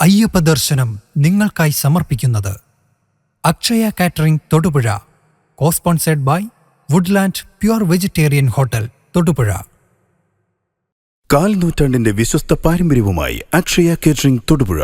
അയ്യപ്പ ദർശനം നിങ്ങൾക്കായി സമർപ്പിക്കുന്നത് Akshaya catering Thodupuzha, cosponsored by Woodland pure vegetarian hotel Thodupuzha. കാൽനൂറ്റാണ്ടിന്റെ വിശ്വസ്ത പാരമ്പര്യവുമായി അക്ഷയ കേറ്ററിംഗ് തൊടുപുഴ.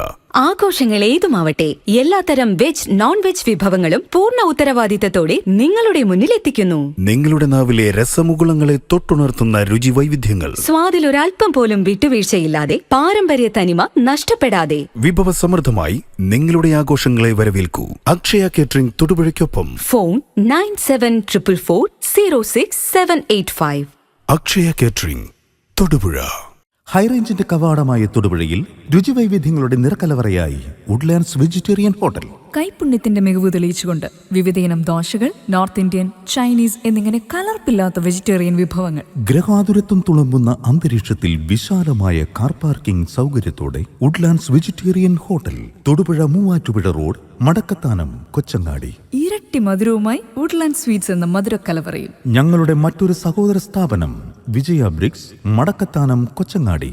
ആഘോഷങ്ങൾ ഏതുമാവട്ടെ, എല്ലാത്തരം വെജ് നോൺ വെജ് വിഭവങ്ങളും പൂർണ്ണ ഉത്തരവാദിത്തത്തോടെ നിങ്ങളുടെ മുന്നിലെത്തിക്കുന്നു. നിങ്ങളുടെ നാവിലെ രസമുകുളങ്ങളെ തൊട്ടുണർത്തുന്ന രുചി വൈവിധ്യങ്ങൾ, സ്വാദിൽ ഒരൽപ്പം പോലും വിട്ടുവീഴ്ചയില്ലാതെ, പാരമ്പര്യ തനിമ നഷ്ടപ്പെടാതെ വിഭവസമൃദ്ധമായി നിങ്ങളുടെ ആഘോഷങ്ങളെ വരവേൽക്കൂ. അക്ഷയ കേറ്ററിംഗ് തൊടുപുഴയ്ക്കൊപ്പം ഫോൺ 9744406785. അക്ഷയ കേറ്ററിംഗ് തൊടുപുഴ. ഹൈറേഞ്ചിന്റെ കവാടമായ തൊടുപുഴയിൽ രുചിവൈവിധ്യങ്ങളുടെ നിറക്കലവറയായി വുഡ്ലാൻഡ്സ് വെജിറ്റേറിയൻ ഹോട്ടൽ. കൈപുണ്യത്തിന്റെ മികവ് തെളിയിച്ചുകൊണ്ട് വിവിധയിനം ദോശകൾ, നോർത്ത് ഇന്ത്യൻ, ചൈനീസ് എന്നിങ്ങനെ കലർപ്പില്ലാത്ത വെജിറ്റേറിയൻ വിഭവങ്ങൾ. ഗ്രഹാതുരത്വം തുളുമ്പുന്ന അന്തരീക്ഷത്തിൽ വിശാലമായ കാർ പാർക്കിംഗ് സൗകര്യത്തോടെ Woodlands vegetarian hotel, Thodupuzha Muvattupuzha road, Madakkathanam, Kochangadi. ഇരട്ടി മധുരവുമായി വുഡ്ലാൻഡ് സ്വീറ്റ്സ് എന്ന മധുരക്കലവറയിൽ. ഞങ്ങളുടെ മറ്റൊരു സഹോദര സ്ഥാപനം വിജയ ബ്രിക്സ്, മടക്കത്താനം, കൊച്ചങ്ങാടി.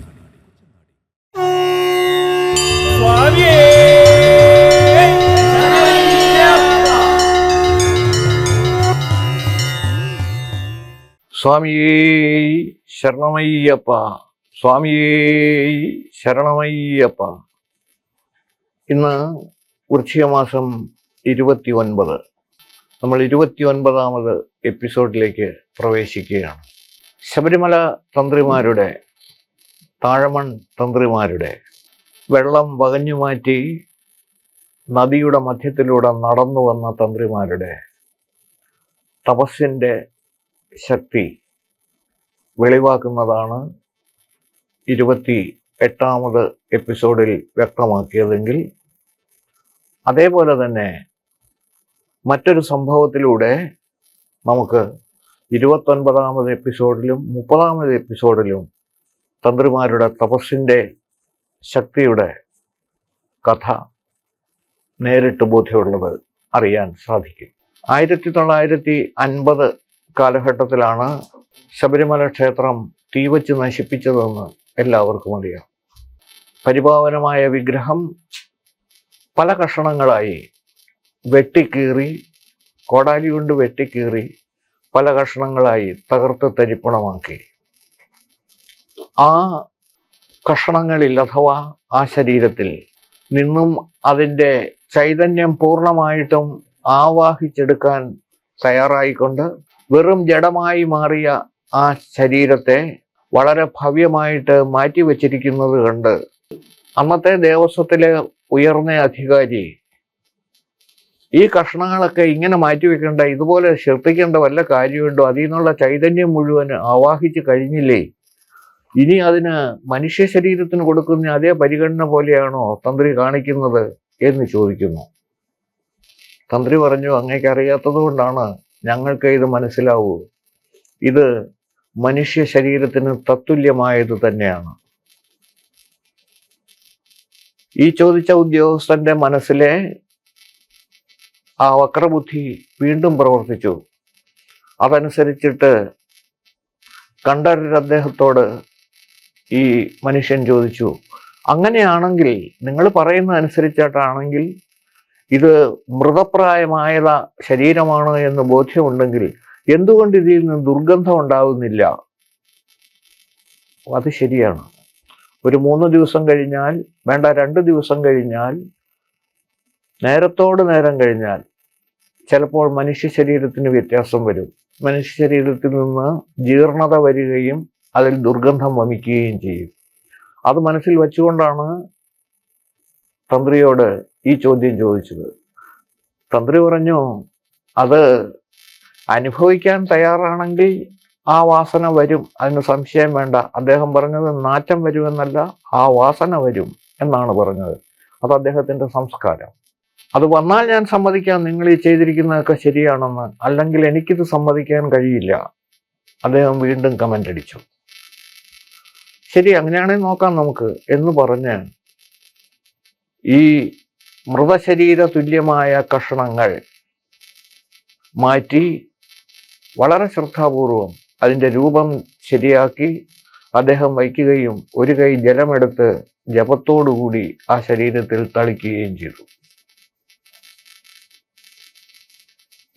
സ്വാമിയേ ശരണമയ്യപ്പ, സ്വാമിയേ ശരണമയ്യപ്പ. ഇന്ന് വൃശ്ചിക മാസം 29. നമ്മൾ 29ാമത് എപ്പിസോഡിലേക്ക് പ്രവേശിക്കുകയാണ്. ശബരിമല തന്ത്രിമാരുടെ, താഴമൺ തന്ത്രിമാരുടെ, വെള്ളം വകഞ്ഞുമാറ്റി നദിയുടെ മധ്യത്തിലൂടെ നടന്നു വന്ന തന്ത്രിമാരുടെ തപസ്സിൻ്റെ ശക്തി വെളിവാക്കുന്നതാണ് 28ാമത് എപ്പിസോഡിൽ വ്യക്തമാക്കിയതെങ്കിൽ, അതേപോലെ തന്നെ മറ്റൊരു സംഭവത്തിലൂടെ നമുക്ക് 29ാമത് എപ്പിസോഡിലും 30ാമത് എപ്പിസോഡിലും തന്ത്രിമാരുടെ തപസ്സിൻ്റെ ശക്തിയുടെ കഥ നേരിട്ട് ബോധ്യമുള്ളത് അറിയാൻ സാധിക്കും. 1950 കാലഘട്ടത്തിലാണ് ശബരിമല ക്ഷേത്രം തീവച്ച് നശിപ്പിച്ചതെന്ന് എല്ലാവർക്കും അറിയാം. പരിപാവനമായ വിഗ്രഹം പല കഷണങ്ങളായി വെട്ടിക്കീറി, കോടാലി കൊണ്ട് വെട്ടിക്കീറി പല കഷണങ്ങളായി തകർത്ത് തരിപ്പണമാക്കി. ആ കഷണങ്ങളിൽ അഥവാ ആ ശരീരത്തിൽ നിന്നും അതിൻ്റെ ചൈതന്യം പൂർണ്ണമായിട്ടും ആവാഹിച്ചെടുക്കാൻ തയ്യാറായിക്കൊണ്ട് വെറും ജഡമായി മാറിയ ആ ശരീരത്തെ വളരെ ഭവ്യമായിട്ട് മാറ്റിവെച്ചിരിക്കുന്നത് കണ്ട് അന്നത്തെ ദേവസ്വത്തിലെ ഉയർന്ന അധികാരി ഈ കഷ്ണങ്ങളൊക്കെ ഇങ്ങനെ മാറ്റിവെക്കേണ്ട, ഇതുപോലെ ശ്രദ്ധിക്കേണ്ട വല്ല കാര്യമുണ്ടോ? അതിൽ നിന്നുള്ള ചൈതന്യം മുഴുവൻ ആവാഹിച്ച് കഴിഞ്ഞില്ലേ, ഇനി അതിന് മനുഷ്യ ശരീരത്തിന് കൊടുക്കുന്ന അതേ പരിഗണന പോലെയാണോ തന്ത്രി കാണിക്കുന്നത് എന്ന് ചോദിക്കുന്നു. തന്ത്രി പറഞ്ഞു, അങ്ങേക്ക് അറിയാത്തത് കൊണ്ടാണ്, ഞങ്ങൾക്ക് ഇത് മനസ്സിലാവൂ. ഇത് മനുഷ്യ ശരീരത്തിന് തത്തുല്യമായത് തന്നെയാണ്. ഈ ചോദിച്ച ഉദ്യോഗസ്ഥന്റെ മനസ്സിലെ ആ വക്രബുദ്ധി വീണ്ടും പ്രവർത്തിച്ചു. അതനുസരിച്ചിട്ട് കണ്ടർ അദ്ദേഹത്തോട് ഈ മനുഷ്യൻ ചോദിച്ചു, അങ്ങനെയാണെങ്കിൽ, നിങ്ങൾ പറയുന്ന അനുസരിച്ചിട്ടാണെങ്കിൽ ഇത് മൃതപ്രായമായ ശരീരമാണ് എന്ന് ബോധ്യമുണ്ടെങ്കിൽ എന്തുകൊണ്ട് ഇതിൽ നിന്ന് ദുർഗന്ധം ഉണ്ടാവുന്നില്ല? അത് ശരിയാണ്. ഒരു 3 ദിവസം കഴിഞ്ഞാൽ, വേണ്ട 2 ദിവസം കഴിഞ്ഞാൽ, നേരത്തോട് നേരം കഴിഞ്ഞാൽ ചിലപ്പോൾ മനുഷ്യ ശരീരത്തിന് വ്യത്യാസം വരും. മനുഷ്യ ശരീരത്തിൽ നിന്ന് ജീർണത വരികയും അതിൽ ദുർഗന്ധം വമിക്കുകയും ചെയ്യും. അത് മനസ്സിൽ വെച്ചുകൊണ്ടാണ് തന്ത്രിയോട് ഈ ചോദ്യം ചോദിച്ചത്. തന്ത്രി പറഞ്ഞു, അത് അനുഭവിക്കാൻ തയ്യാറാണെങ്കിൽ ആ വാസന വരും, അതിന് സംശയം വേണ്ട. അദ്ദേഹം പറഞ്ഞത് നാറ്റം വരുമെന്നല്ല, ആ വാസന വരും എന്നാണ് പറഞ്ഞത്. അത് അദ്ദേഹത്തിൻ്റെ സംസ്കാരം. അത് വന്നാൽ ഞാൻ സമ്മതിക്കാം, നിങ്ങൾ ഈ ചെയ്തിരിക്കുന്നതൊക്കെ ശരിയാണെന്ന്. അല്ലെങ്കിൽ എനിക്കിത് സമ്മതിക്കാൻ കഴിയില്ല. അദ്ദേഹം വീണ്ടും കമൻ്റ് അടിച്ചു. ശരി, അങ്ങനെയാണെങ്കിൽ നോക്കാം നമുക്ക് എന്ന് പറഞ്ഞ് ഈ മൃതശരീര തുല്യമായ കഷണങ്ങൾ മാറ്റി വളരെ ശ്രദ്ധാപൂർവം അതിൻ്റെ രൂപം ശരിയാക്കി അദ്ദേഹം വയ്ക്കുകയും ഒരു കൈ ജലമെടുത്ത് ജപത്തോടുകൂടി ആ ശരീരത്തിൽ തളിക്കുകയും ചെയ്തു.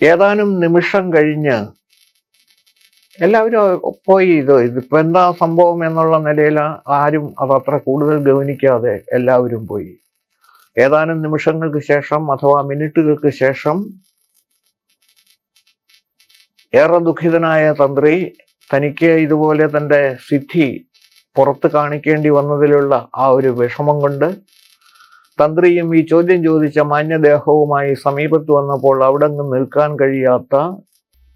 ഏതാനും നിമിഷം കഴിഞ്ഞ് എല്ലാവരും പോയി. ഇതിപ്പോ എന്താ സംഭവം എന്നുള്ള നിലയിൽ ആരും അതത്ര കൂടുതൽ ഗവനിക്കാതെ എല്ലാവരും പോയി. ഏതാനും നിമിഷങ്ങൾക്ക് ശേഷം അഥവാ മിനിറ്റുകൾക്ക് ശേഷം ഏറെ ദുഃഖിതനായ തന്ത്രി തനിക്ക് ഇതുപോലെ തൻ്റെ സിദ്ധി പുറത്ത് കാണിക്കേണ്ടി വന്നതിലുള്ള ആ ഒരു വിഷമം കൊണ്ട് തന്ത്രിയും ഈ ചോദ്യം ചോദിച്ച മാന്യദേഹവുമായി സമീപത്ത് വന്നപ്പോൾ അവിടെ നിന്ന് നിൽക്കാൻ കഴിയാത്ത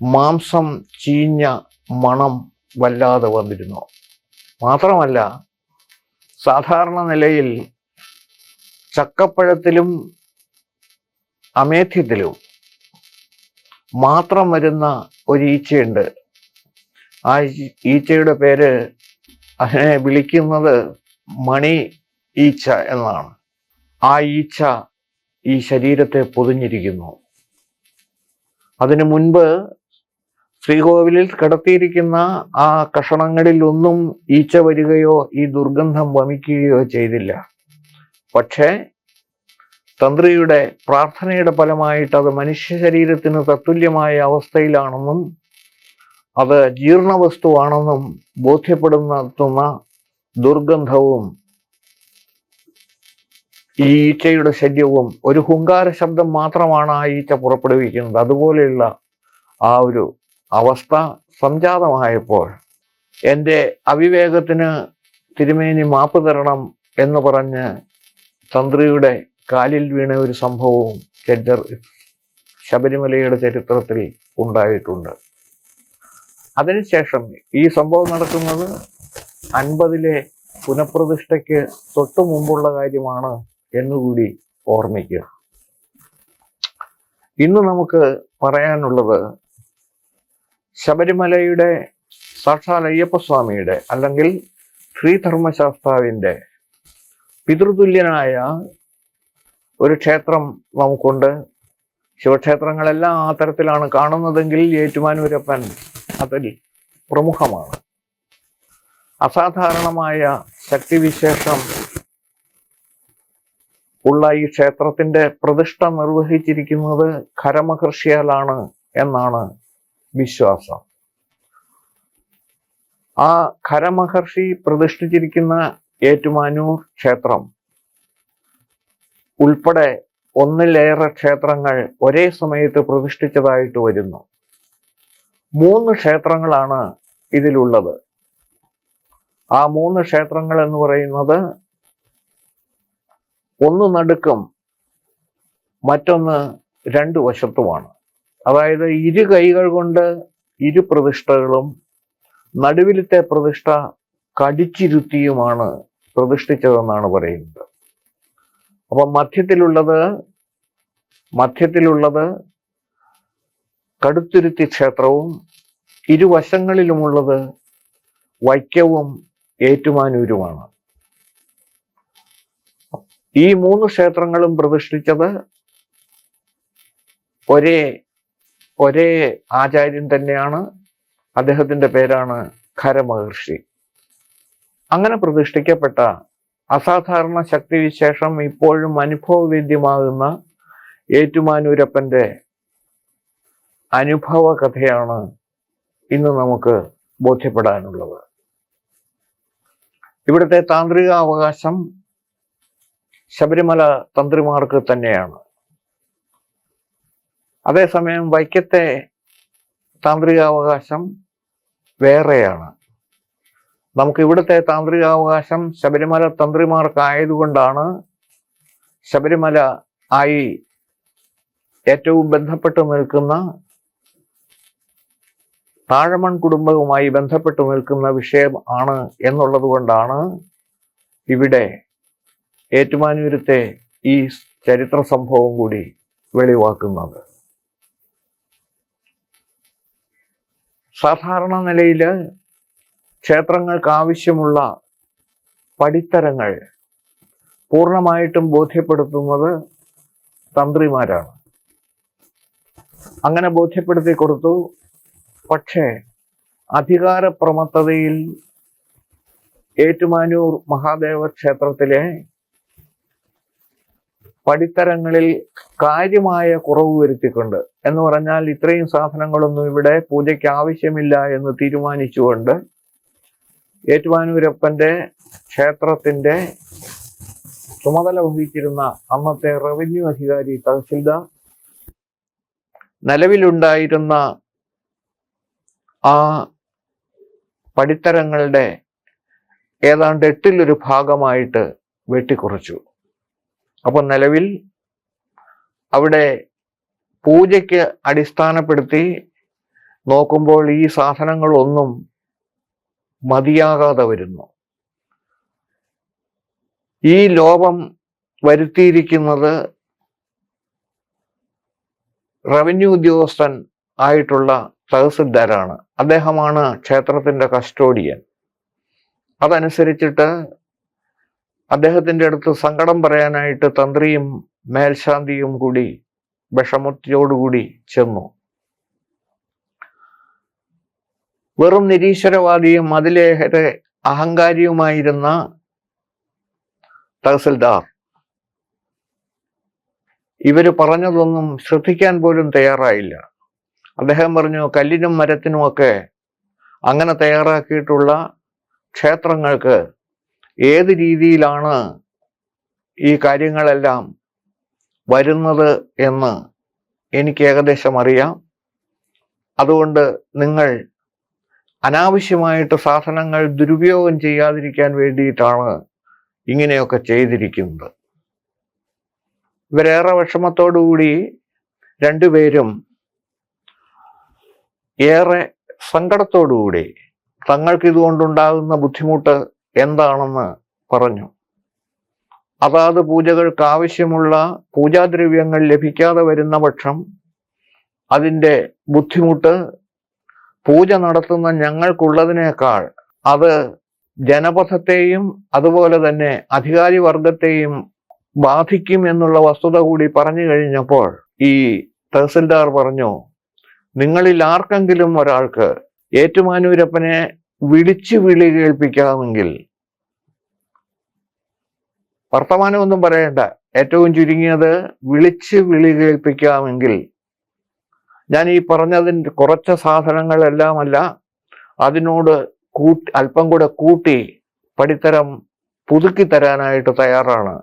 മാംസം ചീഞ്ഞ മണം വല്ലാതെ വന്നിരുന്നു. മാത്രമല്ല, സാധാരണ നിലയിൽ ചക്കപ്പഴത്തിലും അമേധ്യത്തിലും മാത്രം വരുന്ന ഒരു ഈച്ചയുണ്ട്. ആ ഈച്ചയുടെ പേര്, അതിനെ വിളിക്കുന്നത് മണി ഈച്ച എന്നാണ്. ആ ഈച്ച ഈ ശരീരത്തെ പൊതിഞ്ഞിരിക്കുന്നു. അതിനു മുൻപ് ശ്രീകോവിലിൽ കിടത്തിയിരിക്കുന്ന ആ കഷണങ്ങളിൽ ഒന്നും ഈച്ച വരികയോ ഈ ദുർഗന്ധം വമിക്കുകയോ ചെയ്തില്ല. പക്ഷേ തന്ത്രിയുടെ പ്രാർത്ഥനയുടെ ഫലമായിട്ട് അത് മനുഷ്യ ശരീരത്തിന് തത്തുല്യമായ അവസ്ഥയിലാണെന്നും അത് ജീർണവസ്തുവാണെന്നും ബോധ്യപ്പെടുന്ന ദുർഗന്ധവും ഈ ഈച്ചയുടെ ശല്യവും ഒരു ഹുങ്കാര ശബ്ദം മാത്രമാണ് ആ ഈച്ച പുറപ്പെടുവിക്കുന്നത്. അതുപോലെയുള്ള ആ ഒരു അവസ്ഥ സംജാതമായപ്പോൾ എൻ്റെ അവിവേകത്തിന് തിരുമേനി മാപ്പ് തരണം എന്ന് പറഞ്ഞ് തന്ത്രിയുടെ കാലിൽ വീണ ഒരു സംഭവവും ശബരിമലയുടെ ചരിത്രത്തിൽ ഉണ്ടായിട്ടുണ്ട്. അതിനുശേഷം ഈ സംഭവം നടക്കുന്നത് 50-ലെ പുനഃപ്രതിഷ്ഠയ്ക്ക് തൊട്ടു മുമ്പുള്ള കാര്യമാണ് എന്നുകൂടി ഓർമ്മിക്കുക. ഇന്ന് നമുക്ക് പറയാനുള്ളത് ശബരിമലയുടെ സാക്ഷാൽ അയ്യപ്പസ്വാമിയുടെ അല്ലെങ്കിൽ ശ്രീധർമ്മശാസ്താവിൻ്റെ പിതൃതുല്യനായ ഒരു ക്ഷേത്രം നമുക്കുണ്ട്. ശിവക്ഷേത്രങ്ങളെല്ലാം ആ തരത്തിലാണ് കാണുന്നതെങ്കിൽ ഏറ്റുമാനൂരപ്പൻ അതിൽ പ്രമുഖമാണ്. അസാധാരണമായ ശക്തിവിശേഷം ഉള്ള ഈ ക്ഷേത്രത്തിന്റെ പ്രതിഷ്ഠ നിർവഹിച്ചിരിക്കുന്നത് ഖരമഹർഷിയാലാണ് എന്നാണ് വിശ്വാസം. ആ ഖരമഹർഷി പ്രതിഷ്ഠിച്ചിരിക്കുന്ന ഏറ്റുമാനൂർ ക്ഷേത്രം ഉൾപ്പെടെ ഒന്നിലേറെ ക്ഷേത്രങ്ങൾ ഒരേ സമയത്ത് പ്രതിഷ്ഠിച്ചതായിട്ട് വരുന്നു. 3 ക്ഷേത്രങ്ങളാണ് ഇതിലുള്ളത്. ആ 3 ക്ഷേത്രങ്ങൾ എന്ന് പറയുന്നത് ഒന്ന് നടുക്കും മറ്റൊന്ന് 2 വശത്തുമാണ്. അതായത് ഇരു കൈകൾ കൊണ്ട് ഇരു പ്രതിഷ്ഠകളും, നടുവിലത്തെ പ്രതിഷ്ഠ കടിച്ചിരുത്തിയുമാണ് പ്രതിഷ്ഠിച്ചതെന്നാണ് പറയുന്നത്. അപ്പം മധ്യത്തിലുള്ളത് കടുത്തുരുത്തി ക്ഷേത്രവും ഇരുവശങ്ങളിലുമുള്ളത് വൈക്കവും ഏറ്റുമാനൂരുമാണ്. ഈ 3 ക്ഷേത്രങ്ങളും പ്രതിഷ്ഠിച്ചത് ഒരേ ആചാര്യൻ തന്നെയാണ്. അദ്ദേഹത്തിന്റെ പേരാണ് ഖരമഹർഷി. അങ്ങനെ പ്രതിഷ്ഠിക്കപ്പെട്ട അസാധാരണ ശക്തിവിശേഷം ഇപ്പോഴും അനുഭവവേദ്യമാകുന്ന ഏറ്റുമാനൂരപ്പന്റെ അനുഭവ കഥയാണ് ഇന്ന് നമുക്ക് ബോധ്യപ്പെടാനുള്ളത്. ഇവിടുത്തെ താന്ത്രിക അവകാശം ശബരിമല തന്ത്രിമാർക്ക് തന്നെയാണ്. അതേസമയം വൈക്കത്തെ താന്ത്രികാവകാശം വേറെയാണ്. നമുക്ക് ഇവിടുത്തെ താന്ത്രികാവകാശം ശബരിമല തന്ത്രിമാർക്കായതുകൊണ്ടാണ് ശബരിമല ആയി ഏറ്റവും ബന്ധപ്പെട്ട് നിൽക്കുന്ന താഴമൺ കുടുംബവുമായി ബന്ധപ്പെട്ട് നിൽക്കുന്ന വിഷയം ആണ് എന്നുള്ളത് കൊണ്ടാണ് ഇവിടെ ഏറ്റുമാനൂരത്തെ ഈ ചരിത്ര സംഭവം കൂടി വെളിവാക്കുന്നത്. സാധാരണ നിലയിൽ ക്ഷേത്രങ്ങൾക്ക് ആവശ്യമുള്ള പടിത്തരങ്ങൾ പൂർണ്ണമായിട്ടും ബോധ്യപ്പെടുത്തുന്നത് തന്ത്രിമാരാണ്. അങ്ങനെ ബോധ്യപ്പെടുത്തി കൊടുത്തു. പക്ഷേ അധികാരപ്രമത്തതയിൽ ഏറ്റുമാനൂർ മഹാദേവ ക്ഷേത്രത്തിലെ പടിത്തരങ്ങളിൽ കാര്യമായ കുറവ് വരുത്തിക്കൊണ്ട്, എന്ന് പറഞ്ഞാൽ ഇത്രയും സാധനങ്ങളൊന്നും ഇവിടെ പൂജയ്ക്ക് ആവശ്യമില്ല എന്ന് തീരുമാനിച്ചുകൊണ്ട് ഏറ്റുമാനൂരപ്പന്റെ ക്ഷേത്രത്തിന്റെ ചുമതല വഹിച്ചിരുന്ന അന്നത്തെ റവന്യൂ അധികാരി തഹസിൽദാർ നിലവിലുണ്ടായിരുന്ന ആ പടിത്തരങ്ങളുടെ ഏതാണ്ട് 8 ഭാഗമായിട്ട് വെട്ടിക്കുറച്ചു. അപ്പൊ നിലവിൽ അവിടെ പൂജയ്ക്ക് അടിസ്ഥാനപ്പെടുത്തി നോക്കുമ്പോൾ ഈ സാധനങ്ങളൊന്നും മതിയാകാതെ വരുന്നു. ഈ ലോപം വരുത്തിയിരിക്കുന്നത് റവന്യൂ ഉദ്യോഗസ്ഥൻ ആയിട്ടുള്ള തഹസിൽദാരാണ്. അദ്ദേഹമാണ് ക്ഷേത്രത്തിന്റെ കസ്റ്റോഡിയൻ. അതനുസരിച്ചിട്ട് അദ്ദേഹത്തിന്റെ അടുത്ത് സങ്കടം പറയാനായിട്ട് തന്ത്രിയും മേൽശാന്തിയും കൂടി വിഷമത്തോടുകൂടി ചെന്നു. വെറും നിരീശ്വരവാദിയും അതിലേറെ അഹങ്കാരിയുമായിരുന്ന തഹസിൽദാർ ഇവര് പറഞ്ഞതൊന്നും ശ്രദ്ധിക്കാൻ പോലും തയ്യാറായില്ല. അദ്ദേഹം പറഞ്ഞു, കല്ലിനും മരത്തിനുമൊക്കെ അങ്ങനെ തയ്യാറാക്കിയിട്ടുള്ള ക്ഷേത്രങ്ങൾക്ക് ഏത് രീതിയിലാണ് ഈ കാര്യങ്ങളെല്ലാം വരുന്നത് എന്ന് എനിക്ക് ഏകദേശം അറിയാം. അതുകൊണ്ട് നിങ്ങൾ അനാവശ്യമായിട്ട് സാധനങ്ങൾ ദുരുപയോഗം ചെയ്യാതിരിക്കാൻ വേണ്ടിയിട്ടാണ് ഇങ്ങനെയൊക്കെ ചെയ്തിരിക്കുന്നത്. ഇവരേറെ വിഷമത്തോടുകൂടി രണ്ടുപേരും ഏറെ സങ്കടത്തോടുകൂടി തങ്ങൾക്ക് ഇതുകൊണ്ടുണ്ടാകുന്ന ബുദ്ധിമുട്ട് എന്താണെന്ന് പറഞ്ഞു. അതാത് പൂജകൾക്ക് ആവശ്യമുള്ള പൂജാദ്രവ്യങ്ങൾ ലഭിക്കാതെ വരുന്ന പക്ഷം അതിൻ്റെ ബുദ്ധിമുട്ട് പൂജ നടത്തുന്ന ഞങ്ങൾക്കുള്ളതിനേക്കാൾ അത് ജനപഥത്തെയും അതുപോലെ തന്നെ അധികാരി വർഗത്തെയും ബാധിക്കും എന്നുള്ള വസ്തുത കൂടി പറഞ്ഞു കഴിഞ്ഞപ്പോൾ ഈ തഹസിൽദാർ പറഞ്ഞു, നിങ്ങളിൽ ആർക്കെങ്കിലും ഒരാൾക്ക് ഏറ്റുമാനൂരപ്പനെ വിളിച്ചു വിളി കേൾപ്പിക്കാമെങ്കിൽ, വർത്തമാനമൊന്നും പറയണ്ട, ഏറ്റവും ചുരുങ്ങിയത് വിളിച്ച് വിളി കേൾപ്പിക്കാമെങ്കിൽ ഞാൻ ഈ പറഞ്ഞതിൻ്റെ കുറച്ച് സാധനങ്ങളെല്ലാമല്ല, അതിനോട് അല്പം കൂടെ കൂട്ടി പടിത്തരം പുതുക്കി തരാനായിട്ട് തയ്യാറാണ്.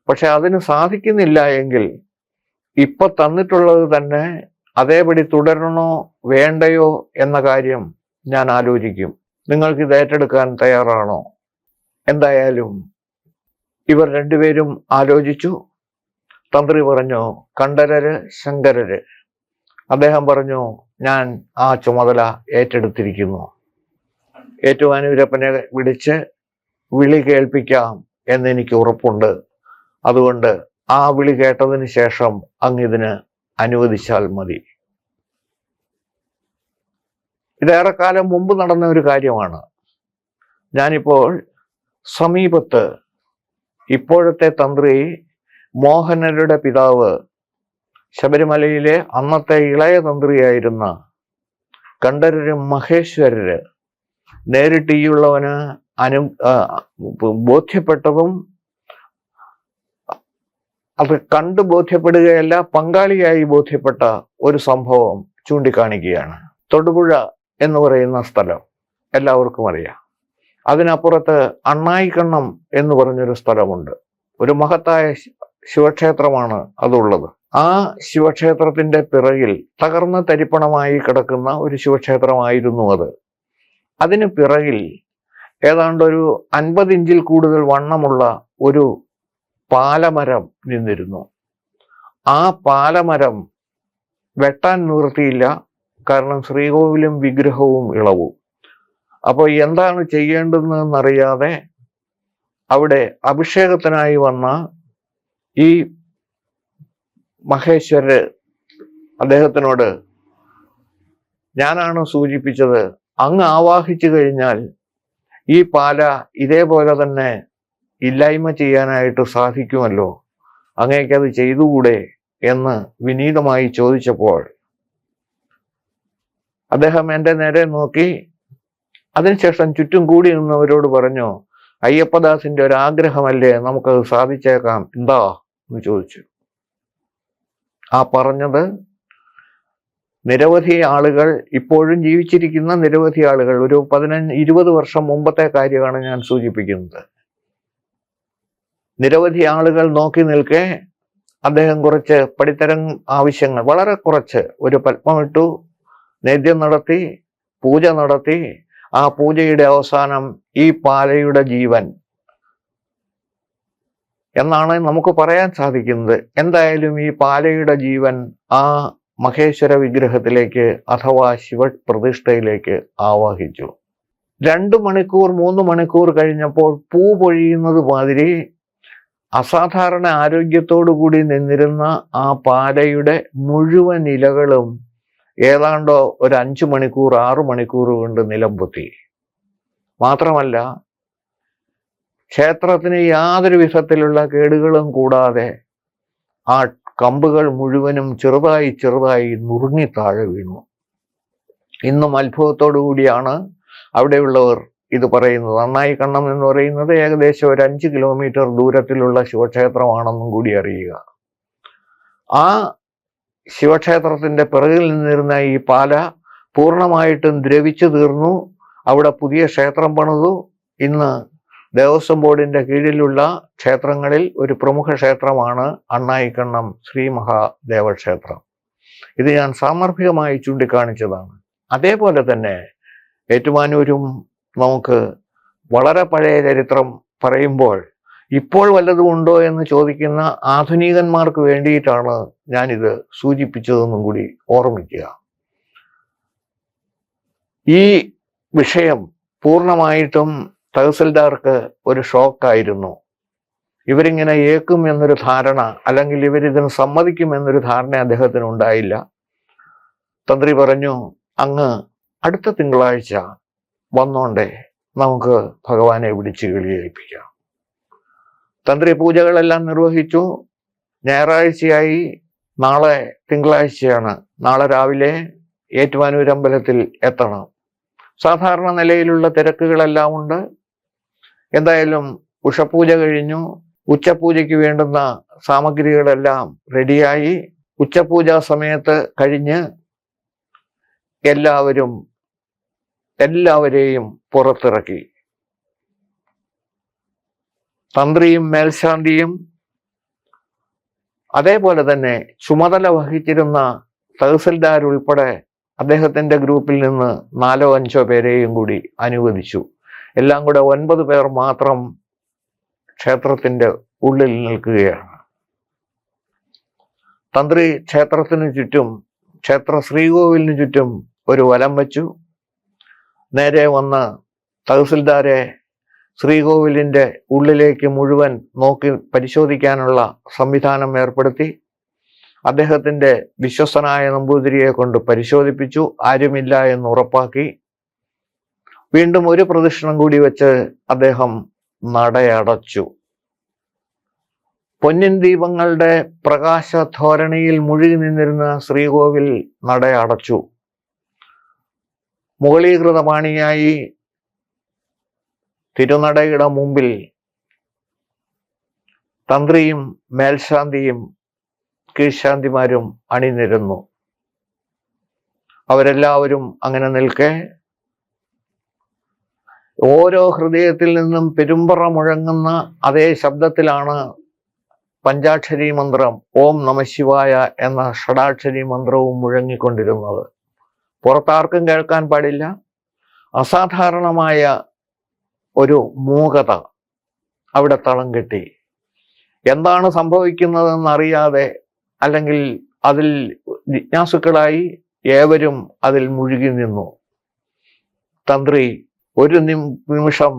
പക്ഷെ അതിന് സാധിക്കുന്നില്ല എങ്കിൽ ഇപ്പൊ തന്നിട്ടുള്ളത് തന്നെ അതേപടി തുടരണോ വേണ്ടയോ എന്ന കാര്യം ഞാൻ ആലോചിക്കും. നിങ്ങൾക്ക് ഇത് ഏറ്റെടുക്കാൻ തയ്യാറാണോ? എന്തായാലും ഇവർ രണ്ടുപേരും ആലോചിച്ചു. തന്ത്രി പറഞ്ഞു, കണ്ഠരര് ശങ്കരര്. അദ്ദേഹം പറഞ്ഞു, ഞാൻ ആ ചുമതല ഏറ്റെടുത്തിരിക്കുന്നു. ഏറ്റുമാനൂരപ്പനെ വിളിച്ച് വിളി കേൾപ്പിക്കാം എന്നെനിക്ക് ഉറപ്പുണ്ട്. അതുകൊണ്ട് ആ വിളി കേട്ടതിന് ശേഷം അങ്ങിതിന് അനുവദിച്ചാൽ മതി. ഇതേറെക്കാലം മുമ്പ് നടന്ന ഒരു കാര്യമാണ്. ഞാനിപ്പോൾ സമീപത്ത് ഇപ്പോഴത്തെ തന്ത്രി മോഹനരുടെ പിതാവ് ശബരിമലയിലെ അന്നത്തെ ഇളയ തന്ത്രിയായിരുന്ന കണ്ഠരര് മഹേശ്വരര് നേരിട്ട് ഈയുള്ളവന് ബോധ്യപ്പെട്ടതും അത് കണ്ടു ബോധ്യപ്പെടുകയല്ല, പങ്കാളിയായി ബോധ്യപ്പെട്ട ഒരു സംഭവം ചൂണ്ടിക്കാണിക്കുകയാണ്. തൊടുപുഴ എന്ന് പറയുന്ന സ്ഥലം എല്ലാവർക്കും അറിയാം. അതിനപ്പുറത്ത് അണ്ണായിക്കണ്ണം എന്ന് പറഞ്ഞൊരു സ്ഥലമുണ്ട്. ഒരു മഹത്തായ ശിവക്ഷേത്രമാണ് അതുള്ളത്. ആ ശിവക്ഷേത്രത്തിന്റെ പിറകിൽ തകർന്ന തരിപ്പണമായി കിടക്കുന്ന ഒരു ശിവക്ഷേത്രമായിരുന്നു അത്. അതിന് പിറകിൽ ഏതാണ്ടൊരു 50 ഇഞ്ചിൽ കൂടുതൽ വണ്ണമുള്ള ഒരു പാലമരം നിന്നിരുന്നു. ആ പാലമരം വെട്ടാൻ നിവൃത്തിയില്ല, കാരണം ശ്രീകോവിലും വിഗ്രഹവും ഇളവും. അപ്പോൾ എന്താണ് ചെയ്യേണ്ടതെന്നറിയാതെ അവിടെ അഭിഷേകത്തിനായി വന്ന ഈ മഹേശ്വരര് അദ്ദേഹത്തിനോട്, ഞാനാണ് സൂചിപ്പിച്ചത്, അങ്ങ് ആവാഹിച്ചു കഴിഞ്ഞാൽ ഈ പാല ഇതേപോലെ തന്നെ ഇല്ലായ്മ ചെയ്യാനായിട്ട് സാധിക്കുമല്ലോ, അങ്ങേക്കത് ചെയ്തുകൂടെ എന്ന് വിനീതമായി ചോദിച്ചപ്പോൾ അദ്ദേഹം എൻ്റെ നേരെ നോക്കി അതിനുശേഷം ചുറ്റും കൂടി നിന്നവരോട് പറഞ്ഞു, അയ്യപ്പദാസിന്റെ ഒരു ആഗ്രഹമല്ലേ, നമുക്കത് സാധിച്ചേക്കാം, എന്താ എന്ന് ചോദിച്ചു. ആ പറഞ്ഞത് നിരവധി ആളുകൾ, ഇപ്പോഴും ജീവിച്ചിരിക്കുന്ന നിരവധി ആളുകൾ, ഒരു 15-20 വർഷം മുമ്പത്തെ കാര്യമാണ് ഞാൻ സൂചിപ്പിക്കുന്നത്. നിരവധി ആളുകൾ നോക്കി നിൽക്കെ അദ്ദേഹം കുറച്ച് പടിത്തരം ആവശ്യങ്ങൾ, വളരെ കുറച്ച്, ഒരു പത്മമിട്ടു, നേദ്യം നടത്തി, പൂജ നടത്തി. ആ പൂജയുടെ അവസാനം ഈ പാലയുടെ ജീവൻ എന്നാണ് നമുക്ക് പറയാൻ സാധിക്കുന്നത്. എന്തായാലും ഈ പാലയുടെ ജീവൻ ആ മഹേശ്വര വിഗ്രഹത്തിലേക്ക് അഥവാ ശിവപ്രതിഷ്ഠയിലേക്ക് ആവാഹിച്ചു. 2 മണിക്കൂർ 3 മണിക്കൂർ കഴിഞ്ഞപ്പോൾ പൂ പൊഴിയുന്നത് മാതിരി അസാധാരണ ആരോഗ്യത്തോടു കൂടി നിന്നിരുന്ന ആ പാലയുടെ മുഴുവൻ ഇലകളും ഏതാണ്ടോ ഒരു 5 മണിക്കൂർ 6 മണിക്കൂർ കൊണ്ട് നിലംപൊത്തി. മാത്രമല്ല, ക്ഷേത്രത്തിന് യാതൊരു വിധത്തിലുള്ള കേടുകളും കൂടാതെ ആ കമ്പുകൾ മുഴുവനും ചെറുതായി ചെറുതായി നുറുങ്ങി താഴെ വീണു. ഇന്നും അത്ഭുതത്തോടു കൂടിയാണ് അവിടെയുള്ളവർ ഇത് പറയുന്നത്. അണ്ണായിക്കണ്ണം എന്ന് പറയുന്നത് ഏകദേശം ഒരു 5 കിലോമീറ്റർ ദൂരത്തിലുള്ള ശിവക്ഷേത്രമാണെന്നും കൂടി അറിയുക. ആ ശിവക്ഷേത്രത്തിന്റെ പിറകിൽ നിന്നിരുന്ന ഈ പാല പൂർണ്ണമായിട്ടും ദ്രവിച്ചു തീർന്നു. അവിടെ പുതിയ ക്ഷേത്രം പണിതു. ഇന്ന് ദേവസ്വം ബോർഡിന്റെ കീഴിലുള്ള ക്ഷേത്രങ്ങളിൽ ഒരു പ്രമുഖ ക്ഷേത്രമാണ് അണ്ണായിക്കണ്ണം ശ്രീ മഹാദേവക്ഷേത്രം. ഇത് ഞാൻ സാന്ദർഭികമായി ചൂണ്ടിക്കാണിച്ചതാണ്. അതേപോലെ തന്നെ ഏറ്റുമാനൂരും നമുക്ക് വളരെ പഴയ ചരിത്രം പറയുമ്പോൾ ഇപ്പോൾ വല്ലതും ഉണ്ടോ എന്ന് ചോദിക്കുന്ന ആധുനികന്മാർക്ക് വേണ്ടിയിട്ടാണ് ഞാനിത് സൂചിപ്പിച്ചതെന്നും കൂടി ഓർമ്മിക്കുക. ഈ വിഷയം പൂർണ്ണമായിട്ടും തഹസിൽദാർക്ക് ഒരു ഷോക്കായിരുന്നു. ഇവരിങ്ങനെ ഏക്കും എന്നൊരു ധാരണ, അല്ലെങ്കിൽ ഇവരിതിന് സമ്മതിക്കും എന്നൊരു ധാരണ അദ്ദേഹത്തിന് ഉണ്ടായില്ല. തന്ത്രി പറഞ്ഞു, അങ്ങ് അടുത്ത തിങ്കളാഴ്ച വന്നോണ്ടേ, നമുക്ക് ഭഗവാനെ വിളിച്ച് കിളിയേൽപ്പിക്കാം. തന്ത്രി പൂജകളെല്ലാം നിർവഹിച്ചു. ഞായറാഴ്ചയായി. നാളെ തിങ്കളാഴ്ചയാണ്. നാളെ രാവിലെ ഏറ്റുമാനൂർ അമ്പലത്തിൽ എത്തണം. സാധാരണ നിലയിലുള്ള തിരക്കുകളെല്ലാം ഉണ്ട്. എന്തായാലും ഉഷപൂജ കഴിഞ്ഞു. ഉച്ചപൂജയ്ക്ക് വേണ്ടുന്ന സാമഗ്രികളെല്ലാം റെഡിയായി. ഉച്ചപൂജാ സമയത്ത് കഴിഞ്ഞ് എല്ലാവരെയും പുറത്തിറക്കി. തന്ത്രിയും മേൽശാന്തിയും അതേപോലെ തന്നെ ചുമതല വഹിച്ചിരുന്ന തഹസിൽദാർ ഉൾപ്പെടെ അദ്ദേഹത്തിന്റെ ഗ്രൂപ്പിൽ നിന്ന് 4-5 പേരെയും കൂടി അനുവദിച്ചു. എല്ലാം കൂടെ 9 പേർ മാത്രം ക്ഷേത്രത്തിന്റെ ഉള്ളിൽ നിൽക്കുകയാണ്. തന്ത്രി ക്ഷേത്രത്തിന് ചുറ്റും, ക്ഷേത്ര ശ്രീകോവിലിന് ചുറ്റും ഒരു വലം വച്ചു. നേരെ വന്ന് തഹസിൽദാരെ ശ്രീകോവിലിന്റെ ഉള്ളിലേക്ക് മുഴുവൻ നോക്കി പരിശോധിക്കാനുള്ള സംവിധാനം ഏർപ്പെടുത്തി. അദ്ദേഹത്തിന്റെ വിശ്വസ്തനായ നമ്പൂതിരിയെ കൊണ്ട് പരിശോധിപ്പിച്ചു. ആരുമില്ല എന്ന് ഉറപ്പാക്കി. വീണ്ടും ഒരു പ്രദക്ഷിണം കൂടി വെച്ച് അദ്ദേഹം നടയടച്ചു. പൊന്നിൻ ദീപങ്ങളുടെ പ്രകാശ ധോരണിയിൽ മുഴുകി നിന്നിരുന്ന ശ്രീകോവിൽ നടയടച്ചു. മുകളീകൃതപാണിയായി തിരുനടയുടെ മുമ്പിൽ തന്ത്രിയും മേൽശാന്തിയും കീഴ്ശാന്തിമാരും അണിനിരന്നു. അവരെല്ലാവരും അങ്ങനെ നിൽക്കെ ഓരോ ഹൃദയത്തിൽ നിന്നും പെരുമ്പറ മുഴങ്ങുന്ന അതേ ശബ്ദത്തിലാണ് പഞ്ചാക്ഷരി മന്ത്രം ഓം നമഃശിവായ എന്ന ഷഡാക്ഷരി മന്ത്രവും മുഴങ്ങിക്കൊണ്ടിരുന്നത്. പുറത്താർക്കും കേൾക്കാൻ പാടില്ല. അസാധാരണമായ ഒരു മൂകത അവിടെ തളം കെട്ടി. എന്താണ് സംഭവിക്കുന്നതെന്നറിയാതെ, അല്ലെങ്കിൽ അതിൽ ജിജ്ഞാസുക്കളായി ഏവരും അതിൽ മുഴുകി നിന്നു. തന്ത്രി ഒരു നിമിഷം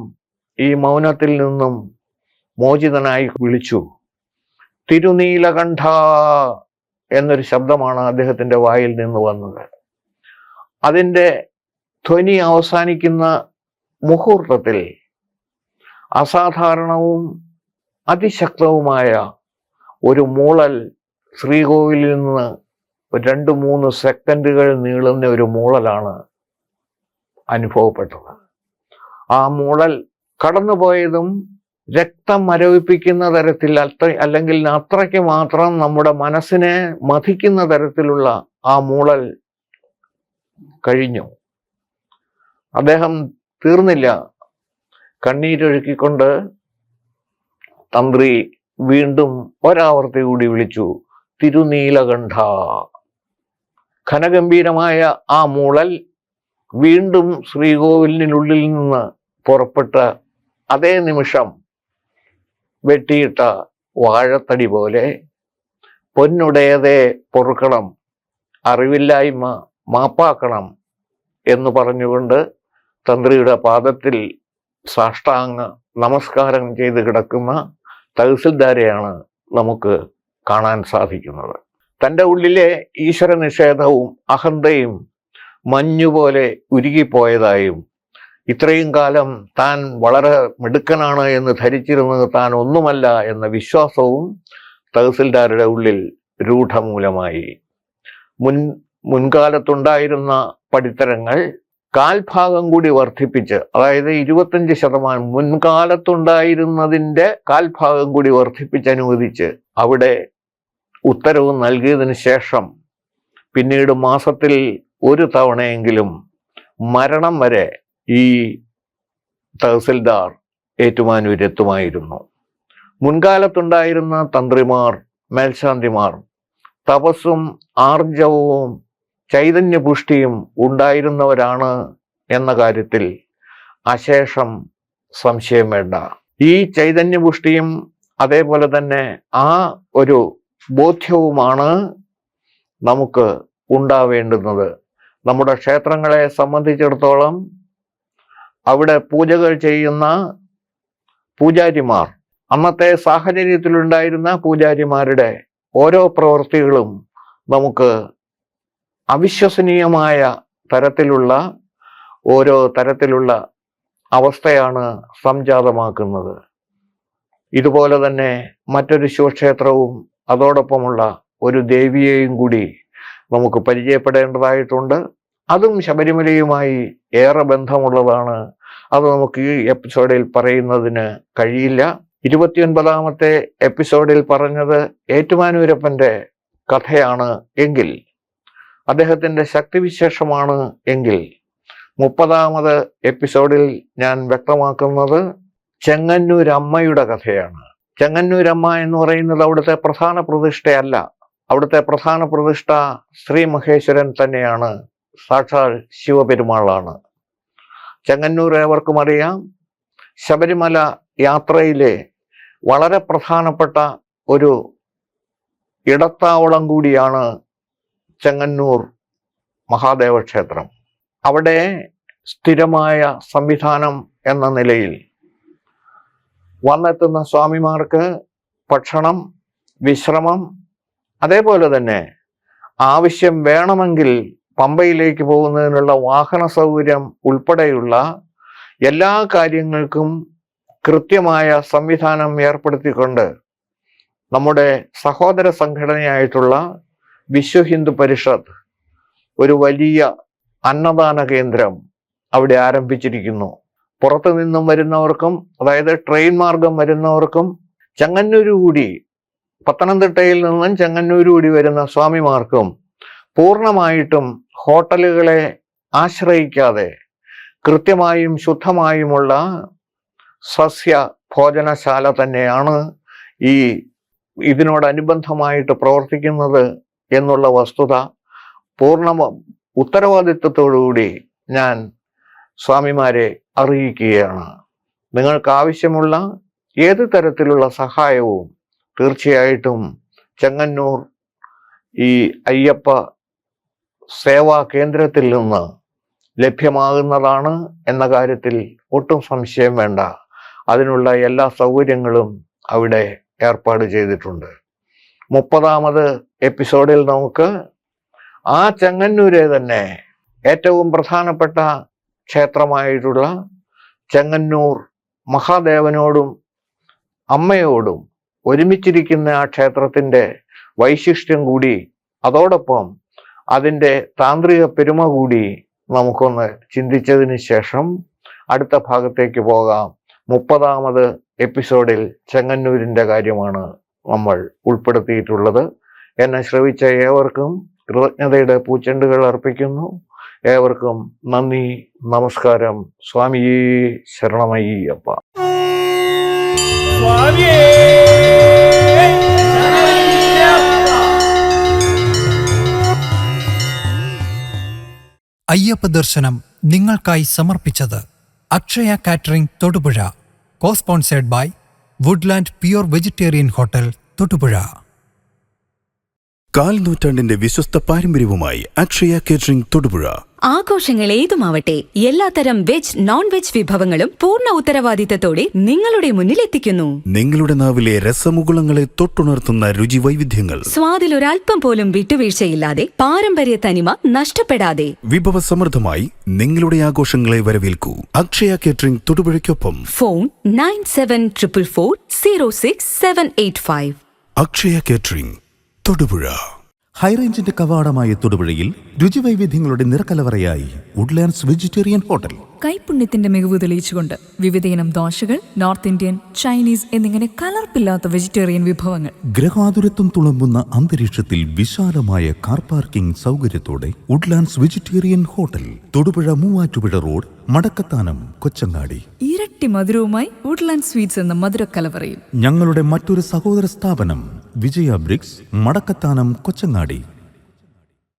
ഈ മൗനത്തിൽ നിന്നും മോചിതനായി വിളിച്ചു. തിരുനീലകണ്ഠ എന്നൊരു ശബ്ദമാണ് അദ്ദേഹത്തിന്റെ വായിൽ നിന്ന് വന്നത്. അതിൻ്റെ ധ്വനി അവസാനിക്കുന്ന മുഹൂർത്തത്തിൽ അസാധാരണവും അതിശക്തവുമായ ഒരു മൂളൽ ശ്രീകോവിലിൽ നിന്ന് 2-3 സെക്കൻഡുകൾ നീളുന്ന ഒരു മൂളലാണ് അനുഭവപ്പെട്ടത്. ആ മൂളൽ കടന്നുപോയതും രക്തം മരവിപ്പിക്കുന്ന തരത്തിൽ അല്ലെങ്കിൽ അത്രയ്ക്ക് മാത്രം നമ്മുടെ മനസ്സിനെ മഥിക്കുന്ന തരത്തിലുള്ള ആ മൂളൽ കഴിഞ്ഞു. അദ്ദേഹം തീർന്നില്ല. കണ്ണീരൊഴുക്കിക്കൊണ്ട് തന്ത്രി വീണ്ടും ഒരാവർത്തി കൂടി വിളിച്ചു, തിരുനീലകണ്ഠ. ഘനഗംഭീരമായ ആ മൂളൽ വീണ്ടും ശ്രീകോവിലിനുള്ളിൽ നിന്ന് പുറപ്പെട്ട അതേ നിമിഷം വെട്ടിയിട്ട വാഴത്തടി പോലെ പൊന്നുടയതേ പൊറുക്കണം, അറിവില്ലായ്മ മാപ്പാക്കണം എന്ന് പറഞ്ഞുകൊണ്ട് തന്ത്രിയുടെ പാദത്തിൽ സാഷ്ടാംഗ നമസ്കാരം ചെയ്ത് കിടക്കുന്ന തഹസിൽദാരെയാണ് നമുക്ക് കാണാൻ സാധിക്കുന്നത്. തൻ്റെ ഉള്ളിലെ ഈശ്വര നിഷേധവും അഹന്തയും മഞ്ഞുപോലെ ഉരുകിപ്പോയതായും ഇത്രയും കാലം താൻ വളരെ മിടുക്കനാണ് എന്ന് ധരിച്ചിരുന്നത് താൻ ഒന്നുമല്ല എന്ന വിശ്വാസവും തഹസിൽദാരുടെ ഉള്ളിൽ രൂഢമൂലമായി. മുൻകാലത്തുണ്ടായിരുന്ന പടിത്തരങ്ങൾ കാൽഭാഗം കൂടി വർദ്ധിപ്പിച്ച്, അതായത് 25%, മുൻകാലത്തുണ്ടായിരുന്നതിൻ്റെ കാൽഭാഗം കൂടി വർദ്ധിപ്പിച്ച് അനുവദിച്ച് അവിടെ ഉത്തരവ് നൽകിയതിന് ശേഷം പിന്നീട് മാസത്തിൽ ഒരു തവണയെങ്കിലും മരണം വരെ ഈ തഹസിൽദാർ ഏറ്റുമാനൂരെത്തുമായിരുന്നു. മുൻകാലത്തുണ്ടായിരുന്ന തന്ത്രിമാർ, മേൽശാന്തിമാർ തപസ്സും ആർജവവും ചൈതന്യപുഷ്ടിയും ഉണ്ടായിരുന്നവരാണ് എന്ന കാര്യത്തിൽ അശേഷം സംശയം വേണ്ട. ഈ ചൈതന്യപുഷ്ടിയും അതേപോലെ തന്നെ ആ ഒരു ബോധ്യവുമാണ് നമുക്ക് ഉണ്ടാവേണ്ടുന്നത്. നമ്മുടെ ക്ഷേത്രങ്ങളെ സംബന്ധിച്ചിടത്തോളം അവിടെ പൂജകൾ ചെയ്യുന്ന പൂജാരിമാർ, അന്നത്തെ സാഹചര്യത്തിലുണ്ടായിരുന്ന പൂജാരിമാരുടെ ഓരോ പ്രവൃത്തികളും നമുക്ക് അവിശ്വസനീയമായ തരത്തിലുള്ള അവസ്ഥയാണ് സംജാതമാക്കുന്നത്. ഇതുപോലെ തന്നെ മറ്റൊരു ശിവക്ഷേത്രവും അതോടൊപ്പമുള്ള ഒരു ദേവിയെയും കൂടി നമുക്ക് പരിചയപ്പെടേണ്ടതായിട്ടുണ്ട്. അതും ശബരിമലയുമായി ഏറെ ബന്ധമുള്ളതാണ്. അത് നമുക്ക് ഈ എപ്പിസോഡിൽ പറയുന്നതിന് കഴിയില്ല. 29ാമത്തെ എപ്പിസോഡിൽ പറഞ്ഞത് ഏറ്റുമാനൂരപ്പൻ്റെ കഥയാണ് എങ്കിൽ, അദ്ദേഹത്തിൻ്റെ ശക്തിവിശേഷമാണ് എങ്കിൽ, 30ാമത് എപ്പിസോഡിൽ ഞാൻ വ്യക്തമാക്കുന്നത് ചെങ്ങന്നൂരമ്മയുടെ കഥയാണ്. ചെങ്ങന്നൂരമ്മ എന്ന് പറയുന്നത് അവിടുത്തെ പ്രധാന പ്രതിഷ്ഠയല്ല. അവിടുത്തെ പ്രധാന പ്രതിഷ്ഠ ശ്രീ മഹേശ്വരൻ തന്നെയാണ്, സാക്ഷാൽ ശിവപെരുമാളാണ്. ചെങ്ങന്നൂർ ഏവർക്കും അറിയാം, ശബരിമല യാത്രയിലെ വളരെ പ്രധാനപ്പെട്ട ഒരു ഇടത്താവളം കൂടിയാണ് ചെങ്ങന്നൂർ മഹാദേവ ക്ഷേത്രം. അവിടെ സ്ഥിരമായ സംവിധാനം എന്ന നിലയിൽ വന്നെത്തുന്ന സ്വാമിമാർക്ക് ഭക്ഷണം, വിശ്രമം, അതേപോലെ തന്നെ ആവശ്യം വേണമെങ്കിൽ പമ്പയിലേക്ക് പോകുന്നതിനുള്ള വാഹന സൗകര്യം ഉൾപ്പെടെയുള്ള എല്ലാ കാര്യങ്ങൾക്കും കൃത്യമായ സംവിധാനം ഏർപ്പെടുത്തിക്കൊണ്ട് നമ്മുടെ സഹോദര സംഘടനയായിട്ടുള്ള വിശ്വ ഹിന്ദു പരിഷത്ത് ഒരു വലിയ അന്നദാന കേന്ദ്രം അവിടെ ആരംഭിച്ചിരിക്കുന്നു. പുറത്തു നിന്നും വരുന്നവർക്കും, അതായത് ട്രെയിൻ മാർഗം വരുന്നവർക്കും, ചെങ്ങന്നൂർ കൂടി, പത്തനംതിട്ടയിൽ നിന്നും ചെങ്ങന്നൂർ കൂടി വരുന്ന സ്വാമിമാർക്കും പൂർണ്ണമായിട്ടും ഹോട്ടലുകളെ ആശ്രയിക്കാതെ കൃത്യമായും ശുദ്ധമായുമുള്ള സസ്യ ഭോജനശാല തന്നെയാണ് ഇതിനോടനുബന്ധമായിട്ട് പ്രവർത്തിക്കുന്നത് എന്നുള്ള വസ്തുത പൂർണ്ണ ഉത്തരവാദിത്വത്തോടുകൂടി ഞാൻ സ്വാമിമാരെ അറിയിക്കുകയാണ്. നിങ്ങൾക്ക് ആവശ്യമുള്ള ഏത് തരത്തിലുള്ള സഹായവും തീർച്ചയായിട്ടും ചെങ്ങന്നൂർ ഈ അയ്യപ്പ സേവാ കേന്ദ്രത്തിൽ നിന്ന് ലഭ്യമാകുന്നതാണ് എന്ന കാര്യത്തിൽ ഒട്ടും സംശയം വേണ്ട. അതിനുള്ള എല്ലാ സൗകര്യങ്ങളും അവിടെ ഏർപ്പാട് ചെയ്തിട്ടുണ്ട്. 30ാമത് എപ്പിസോഡിൽ നമുക്ക് ആ ചെങ്ങന്നൂരെ തന്നെ ഏറ്റവും പ്രധാനപ്പെട്ട ക്ഷേത്രമായിട്ടുള്ള ചെങ്ങന്നൂർ മഹാദേവനോടും അമ്മയോടും ഒരുമിച്ചിരിക്കുന്ന ആ ക്ഷേത്രത്തിൻ്റെ വൈശിഷ്ട്യം കൂടി, അതോടൊപ്പം അതിൻ്റെ താന്ത്രിക പെരുമ കൂടി നമുക്കൊന്ന് ചിന്തിച്ചതിന് ശേഷം അടുത്ത ഭാഗത്തേക്ക് പോകാം. 30ാമത് എപ്പിസോഡിൽ ചെങ്ങന്നൂരിൻ്റെ കാര്യമാണ് നമ്മൾ ഉൾപ്പെടുത്തിയിട്ടുള്ളത്. എന്നെ ശ്രവിച്ച ഏവർക്കും കൃതജ്ഞതയുടെ പൂച്ചെണ്ടുകൾ അർപ്പിക്കുന്നു. ഏവർക്കും നന്ദി, നമസ്കാരം. സ്വാമിയേ ശരണമയ്യപ്പ. അയ്യപ്പ ദർശനം നിങ്ങൾക്കായി സമർപ്പിച്ചത് Akshaya catering Thodupuzha, cosponsored by Woodland pure vegetarian hotel Thodupuzha. കാൽ നൂറ്റാണ്ടിന്റെ വിശ്വസ്ത പാരമ്പര്യവുമായി അക്ഷയ കേറ്ററിംഗ് തൊടുപുഴ. ആഘോഷങ്ങൾ ഏതുമാവട്ടെ എല്ലാത്തരം വെജ് നോൺ വെജ് വിഭവങ്ങളും പൂർണ്ണ ഉത്തരവാദിത്തത്തോടെ നിങ്ങളുടെ മുന്നിലെത്തിക്കുന്നു. നിങ്ങളുടെ നാവിലെ രസമുകുളങ്ങളെ തൊട്ടുണർത്തുന്ന രുചി വൈവിധ്യങ്ങൾ, സ്വാദിലൊരൽപ്പം പോലും വിട്ടുവീഴ്ചയില്ലാതെ പാരമ്പര്യ തനിമ നഷ്ടപ്പെടാതെ വിഭവസമൃദ്ധമായി നിങ്ങളുടെ ആഘോഷങ്ങളെ വരവേൽക്കൂ. അക്ഷയ കേറ്ററിംഗ് തൊടുപുഴയ്ക്കൊപ്പം ഫോൺ 9744406785. അക്ഷയ കേറ്ററിംഗ് തൊടുപുഴ. ഹൈറേഞ്ചിന്റെ കവാടമായ തൊടുപുഴയിൽ രുചിവൈവിധ്യങ്ങളുടെ നിറക്കലവറയായി വുഡ്ലാൻഡ്സ് വെജിറ്റേറിയൻ ഹോട്ടൽ. കൈപുണ്യത്തിന്റെ മികവ് തെളിയിച്ചുകൊണ്ട് വിവിധയിനം ദോശകൾ, നോർത്ത് ഇന്ത്യൻ, ചൈനീസ് എന്നിങ്ങനെ കലർപ്പില്ലാത്ത വെജിറ്റേറിയൻ വിഭവങ്ങൾ. ഗ്രഹാതുരത്വം തുളുമ്പുന്ന അന്തരീക്ഷത്തിൽ വിശാലമായ കാർ പാർക്കിംഗ് സൗകര്യത്തോടെ Woodlands vegetarian hotel, Thodupuzha Muvattupuzha road, Madakkathanam, Kochangadi. ഇരട്ടി മധുരവുമായി വുഡ്ലാൻഡ് സ്വീറ്റ്സ് എന്ന മധുരക്കലവറയും. ഞങ്ങളുടെ മറ്റൊരു സഹോദര സ്ഥാപനം വിജയ ബ്രിക്സ്, മടക്കത്താനം, കൊച്ചങ്ങാടി.